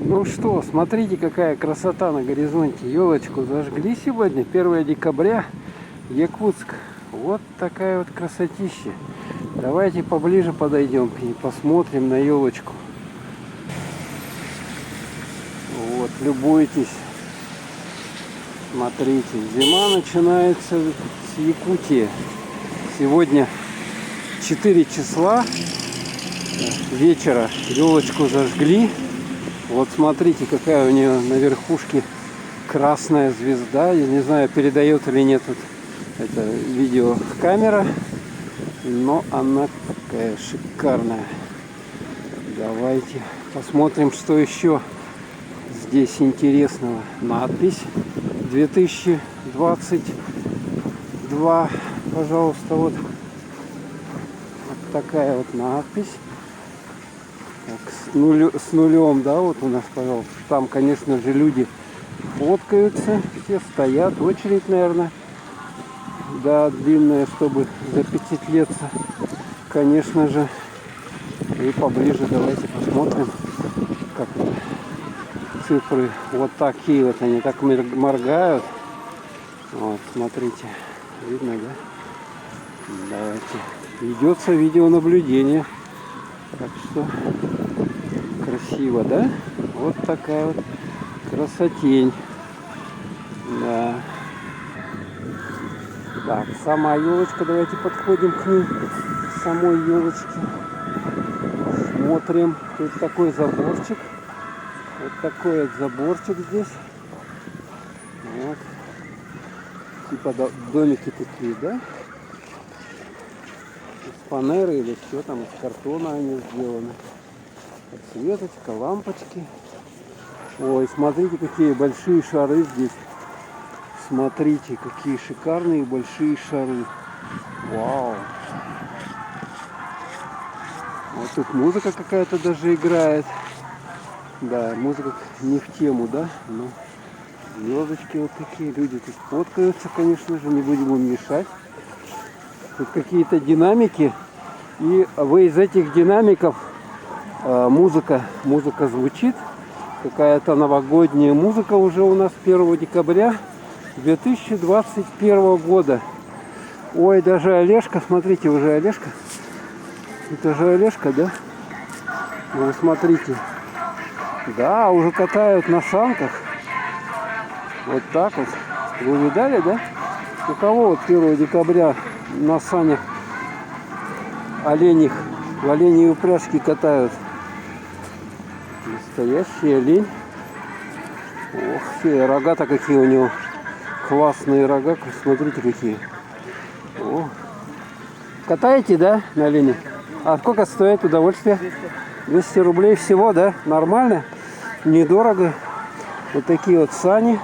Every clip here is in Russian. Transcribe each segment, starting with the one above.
Ну что, смотрите, какая красота на горизонте. Елочку зажгли сегодня, 1 декабря, Якутск. Вот такая вот красотища. Давайте поближе подойдем к ней, посмотрим на елочку. Вот, любуйтесь. Смотрите, зима начинается с Якутии. Сегодня 4 числа вечера, елочку зажгли. Вот смотрите, какая у нее на верхушке красная звезда. Я не знаю, передает или нет вот это видеокамера, но она такая шикарная. Давайте посмотрим, что еще здесь интересного. Надпись 2022, пожалуйста, вот такая вот надпись. Так, с нулем, да, вот у нас, пожалуйста. Там, конечно же, люди фоткаются, все стоят, очередь, наверное, да, длинная, чтобы запечатлеться, конечно же. И поближе давайте посмотрим, как цифры вот такие вот, они так моргают. Вот, смотрите, видно, да? Давайте. Ведется видеонаблюдение. Так что красиво, да? Вот такая вот красотень. Да. Так, сама елочка, давайте подходим к ней, к самой елочке. Смотрим. Тут такой заборчик. Вот такой вот заборчик здесь. Вот. Типа домики такие, да? Из фанеры или что там, из картона они сделаны. Подсветочка, лампочки. Ой, смотрите, какие большие шары здесь. Смотрите, какие шикарные большие шары. Вау. Вот тут музыка какая-то даже играет. Да, музыка не в тему, да? Но звездочки вот такие. Люди тут фоткаются, конечно же, не будем им мешать. Тут какие-то динамики. И вы из этих динамиков музыка звучит. Какая-то новогодняя музыка уже у нас 1 декабря 2021 года. Ой, даже Олежка, смотрите, уже Олежка. Это же Олежка, да? Ну, вы смотрите. Да, уже катают на санках. Вот так вот. Вы видали, да? У кого вот 1 декабря на санях оленях, в оленьи упряжки катают? Настоящий олень. Ох ты, рога-то какие у него. Классные рога. Смотрите, какие. О. Катаете, да, на олене? А сколько стоит удовольствие? 200 рублей всего, да? Нормально? Недорого. Вот такие вот сани.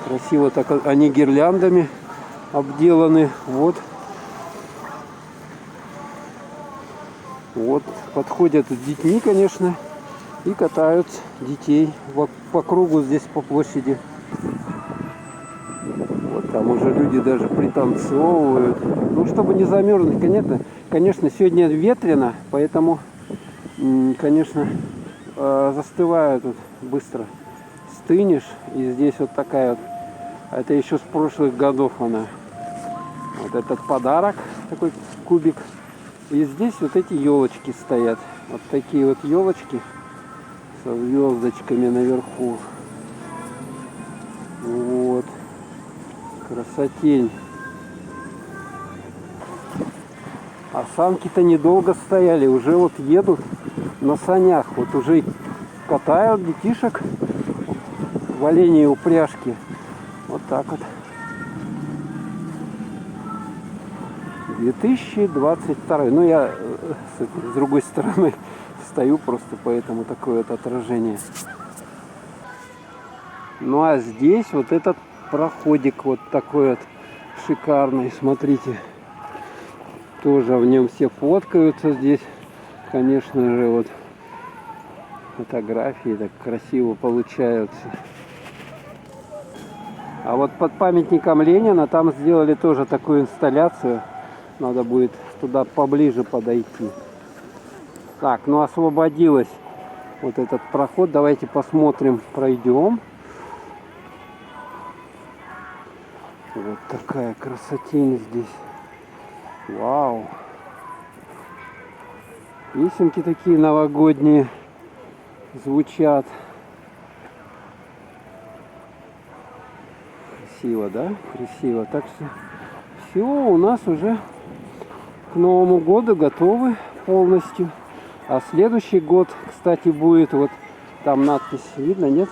Красиво так они гирляндами обделаны. Вот. Вот. Подходят с детьми, конечно. И катают детей по кругу здесь, по площади. Вот там уже люди даже пританцовывают. Ну, чтобы не замерзнуть, конечно, сегодня ветрено, поэтому, конечно, застывают вот быстро. Стынешь, и здесь вот такая вот, это еще с прошлых годов она. Вот этот подарок, такой кубик. И здесь вот эти елочки стоят. Вот такие вот елочки со звездочками наверху. Вот. Красотень. А санки-то недолго стояли, уже вот едут на санях. Вот уже катают детишек в оленьей упряжке. Вот так вот. 2022. Ну, я с другой стороны стою, просто поэтому такое вот отражение. Ну, а здесь вот этот проходик вот такой вот шикарный. Смотрите. Тоже в нем все фоткаются здесь. Конечно же, вот фотографии так красиво получаются. А вот под памятником Ленина там сделали тоже такую инсталляцию. Надо будет туда поближе подойти. Так, ну освободилось вот этот проход. Давайте посмотрим, пройдем. Вот такая красотень здесь. Вау. Песенки такие новогодние звучат. Красиво, да? Красиво. Так что все у нас уже к Новому году готовы полностью. А следующий год, кстати, будет, вот там надпись видно, нет?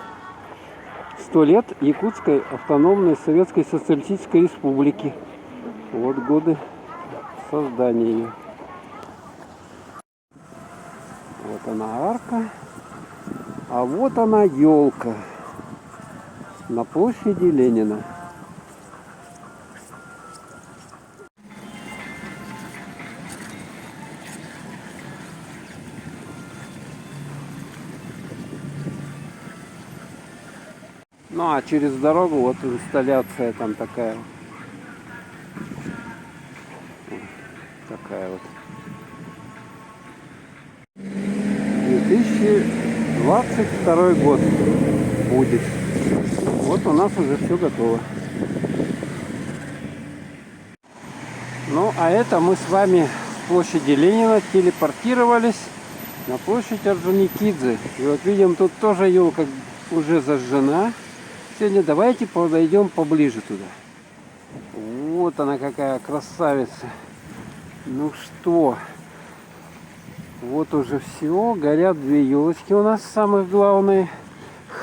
100 лет Якутской автономной Советской Социалистической Республики. Вот годы создания ее. Вот она арка. А вот она елка на площади Ленина. Ну а через дорогу вот инсталляция там такая. Такая вот. 2022 год будет. Вот у нас уже все готово. Ну а это мы с вами с площади Ленина телепортировались на площадь Орджоникидзе. И вот видим, тут тоже елка уже зажжена. Сегодня давайте подойдем поближе туда. Вот она какая красавица. Ну что, вот уже все, горят две елочки у нас самые главные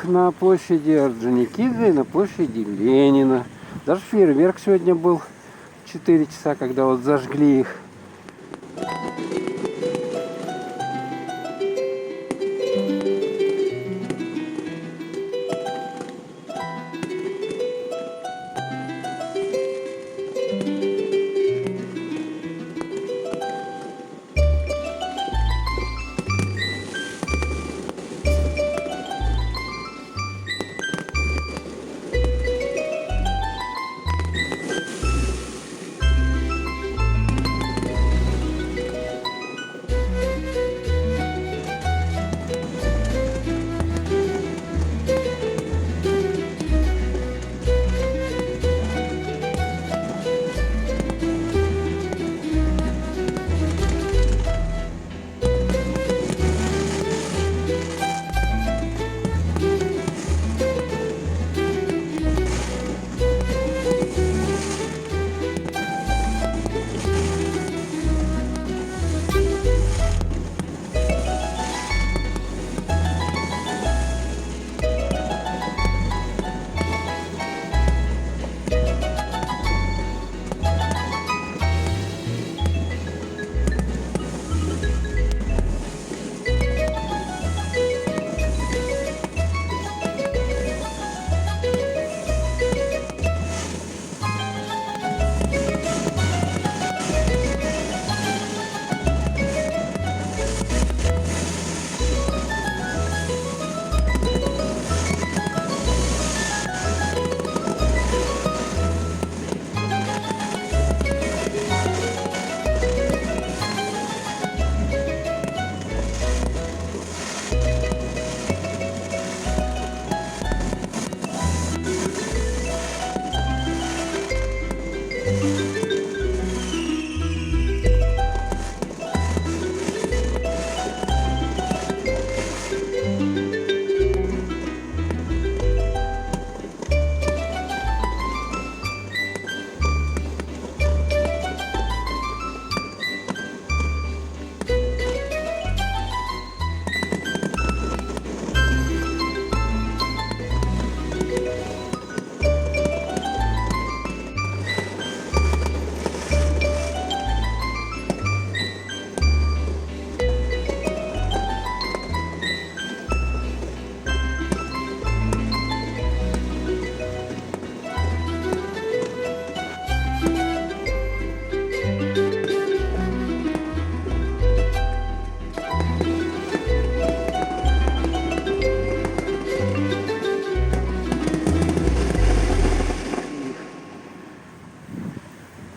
на площади Орджоникидзе и на площади Ленина. Даже фейерверк сегодня был 4 часа, когда вот зажгли их.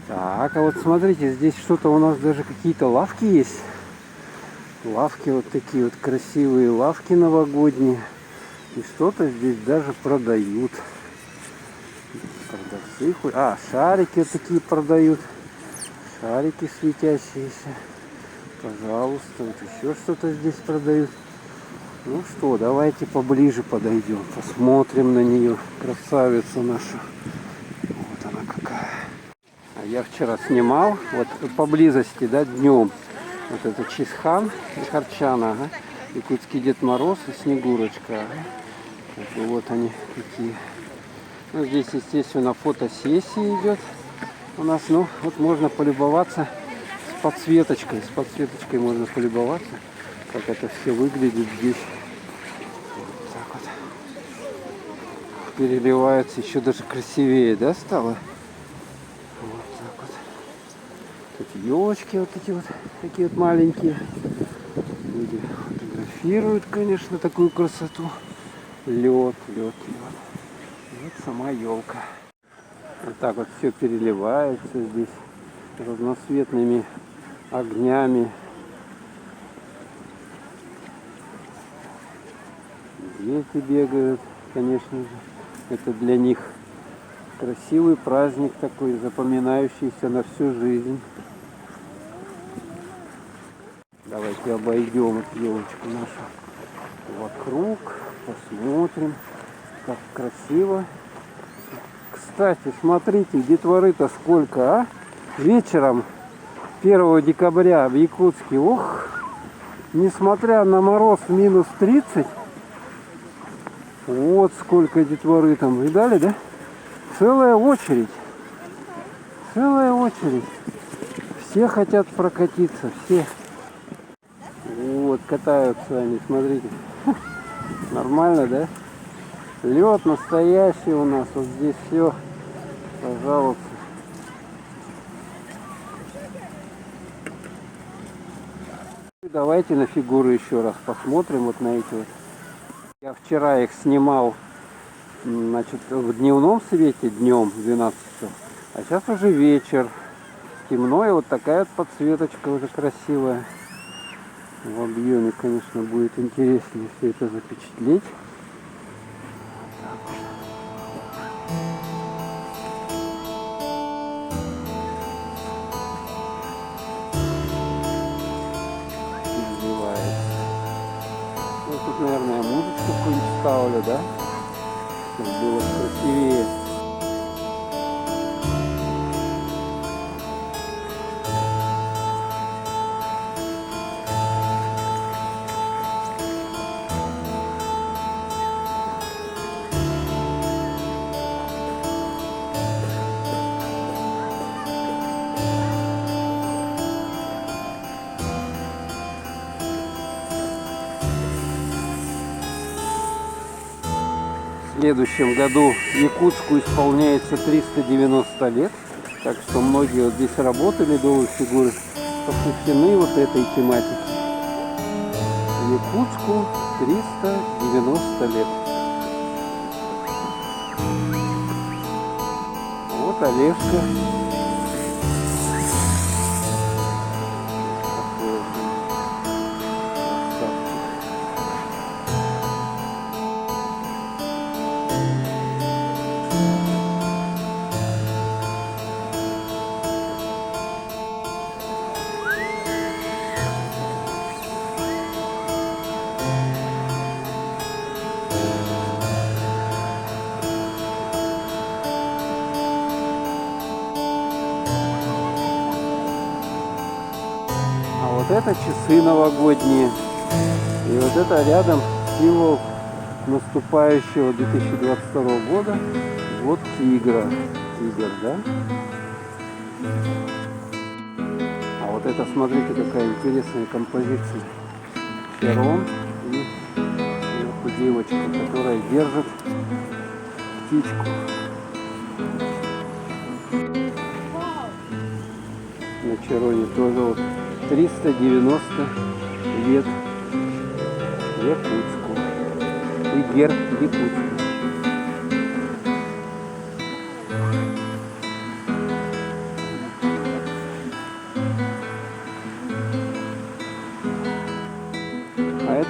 Так, а вот смотрите, здесь что-то у нас даже какие-то лавки есть. Лавки вот такие вот красивые, лавки новогодние. И что-то здесь даже продают. Продавцы. Шарики вот такие продают. Шарики светящиеся. Пожалуйста, вот еще что-то здесь продают. Ну что, давайте поближе подойдем, посмотрим на нее, красавицу нашу. Вот она какая. А я вчера снимал, вот поблизости, да, днем, вот это Чисхан и Харчана, ага. Якутский Дед Мороз и Снегурочка. Ага. Вот они какие. Ну, здесь, естественно, фотосессия идет у нас. Ну, вот можно полюбоваться с подсветочкой. С подсветочкой можно полюбоваться, как это все выглядит здесь. Вот так вот. Переливается, еще даже красивее, да, стало? Вот так вот. Тут елочки вот эти вот, такие вот маленькие. Люди фотографируют, конечно, такую красоту. Лед. Вот сама елка. Вот так вот все переливается здесь разноцветными огнями. Дети бегают, конечно же. Это для них красивый праздник такой, запоминающийся на всю жизнь. Давайте обойдем эту елочку нашу вокруг, посмотрим, как красиво. Кстати, смотрите, детворы-то сколько, а? Вечером 1 декабря в Якутске, несмотря на мороз минус 30, вот сколько детворы там, видали, да? Целая очередь. Все хотят прокатиться, все. Вот, катаются они, смотрите. Нормально, да? Лед настоящий у нас, вот здесь все, пожалуйста. Давайте на фигуры еще раз посмотрим, вот на эти вот. Я вчера их снимал, значит, в дневном свете, днем 12 часов, а сейчас уже вечер, темно, и вот такая вот подсветочка уже красивая. В объеме, конечно, будет интереснее все это запечатлеть. Вот тут, наверное, музычку какую-нибудь ставлю, да? Чтобы было красивее. В следующем году Якутску исполняется 390 лет, так что многие вот здесь работали, новые фигуры посвящены вот этой тематике. Якутску 390 лет. Вот Олежка. Вот это часы новогодние. И вот это рядом символ наступающего 2022 года. Вот тигра. Тигр, да? А вот это, смотрите, какая интересная композиция. Перрон и вот девочка, которая держит птичку. На Чароне тоже вот 390 лет Якутску. И герб Якутска.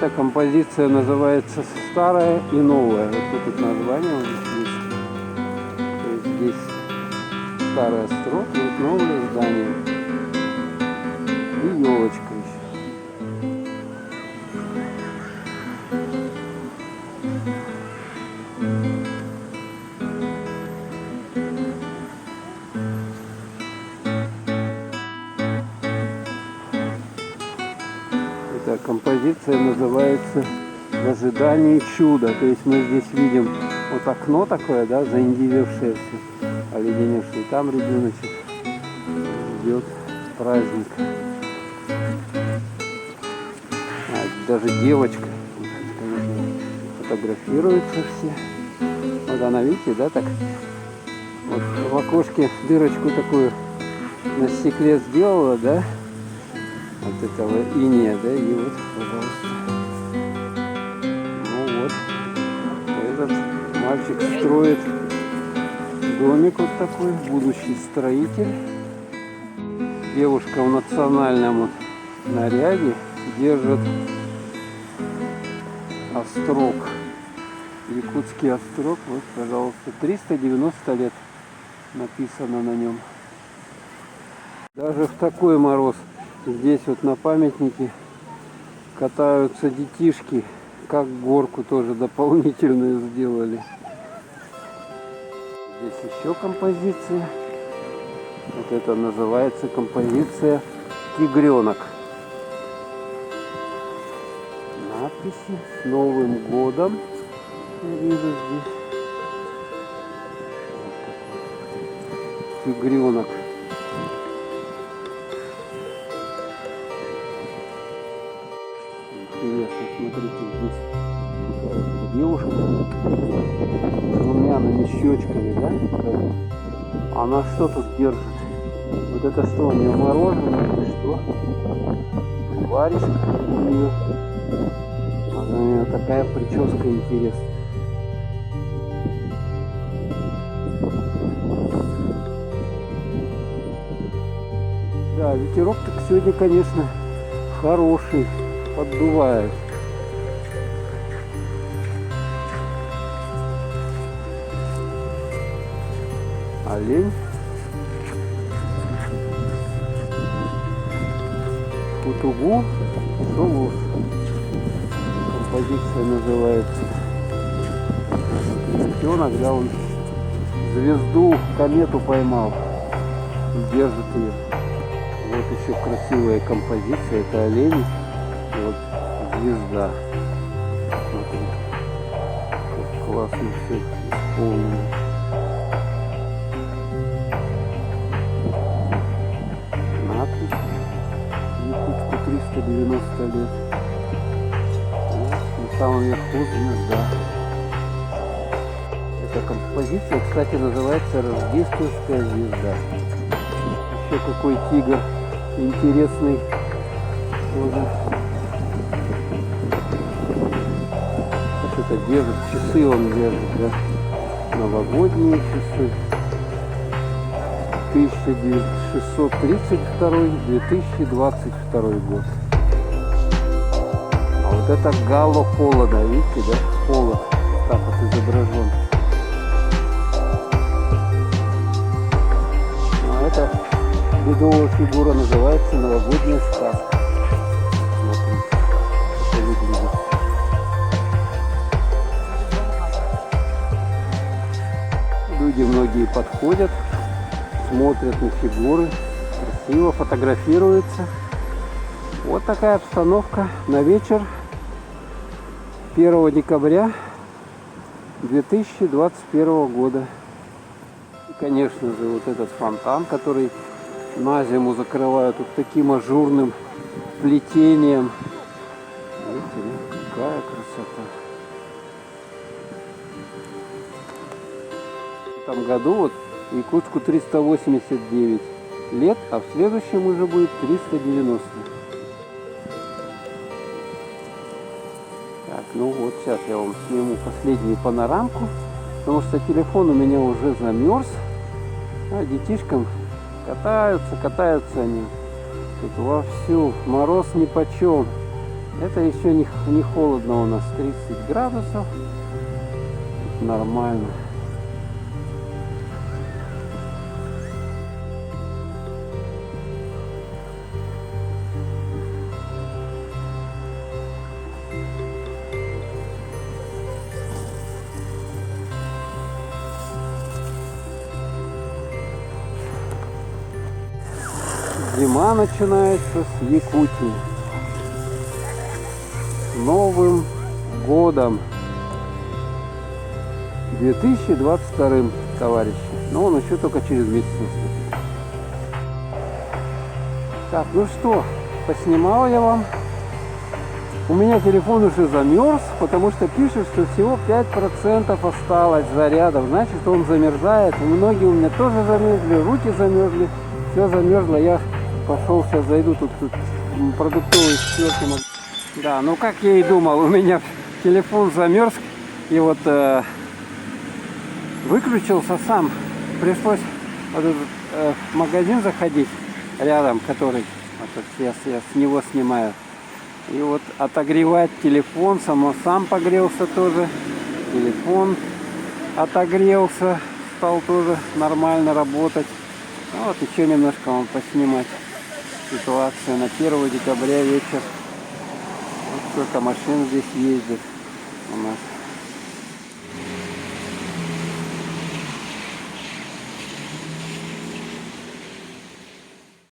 Эта композиция называется «Старая и новая». Вот тут название у них есть. То есть здесь старый острог, вот новое здание. И елочка еще. Эта композиция называется «В ожидании чуда». То есть мы здесь видим вот окно такое, да, заиндевевшее все, оледеневшее. Там ребеночек ждет праздник. Даже девочка, фотографируются все. Вот она, видите, да, так вот в окошке дырочку такую на стекле сделала, да, от этого инея, да, и вот, пожалуйста. Ну вот, этот мальчик строит домик вот такой, будущий строитель. Девушка в национальном вот наряде держит острог, якутский острог, вот, пожалуйста, 390 лет написано на нем. Даже в такой мороз здесь вот на памятнике катаются детишки, как горку тоже дополнительную сделали. Здесь еще композиция, вот это называется композиция «Тигренок». Надписи «С Новым годом». Я вижу здесь. Вот такой тигренок. Интересно, смотрите, здесь девушка с румяными щечками, да? Она что тут держит? Вот это что, у нее мороженое или что? Варежка у нее. У нее такая прическа интересная. Да, ветерок так сегодня, конечно, хороший, поддувает. Олень. Футугу, Солус. Композиция называется. Ребенок, да, он звезду, комету поймал и держит ее. Вот еще красивая композиция, это олень, и вот звезда. Смотрите, как классно все исполнено. Надпись Якутску 390 лет. Вот, на самом верху звезда. Эта композиция, кстати, называется «Рождественская звезда». Еще какой тигр интересный тоже. Что-то держит, часы он держит, да? Новогодние часы. 1632-2022 год. А вот это гало холода, видите, да? Холод так вот изображен. А это бедовая фигура называется «Новогодняя сказка». Смотрите, как это выглядит. Люди многие подходят, смотрят на фигуры, красиво фотографируются. Вот такая обстановка на вечер 1 декабря 2021 года. И, конечно же, вот этот фонтан, который на зиму закрывают вот таким ажурным плетением. Видите, какая красота. В этом году вот Якутску 389 лет, а в следующем уже будет 390. Так, ну вот сейчас я вам сниму последнюю панорамку, потому что телефон у меня уже замерз, а детишкам катаются они тут вовсю, мороз нипочем. Это еще не холодно у нас, 30 градусов. Нормально. Зима начинается с Якутии. С Новым годом 2022, товарищи. Но он еще только через месяц наступит. Так, ну что, поснимал я вам. У меня телефон уже замерз, потому что пишет, что всего 5% осталось зарядов. Значит, он замерзает. Многие у меня тоже замерзли, руки замерзли. Все замерзло. Я пошел, сейчас зайду, тут продуктовый четвертый. Да, ну как я и думал, у меня телефон замерз. И вот выключился сам. Пришлось вот этот, в магазин заходить рядом, который вот, я с него снимаю. И вот отогревать телефон, сам погрелся тоже. Телефон отогрелся, стал тоже нормально работать. Ну, вот еще немножко вам поснимать ситуацию на 1 декабря вечер. Вот сколько машин здесь ездит у нас.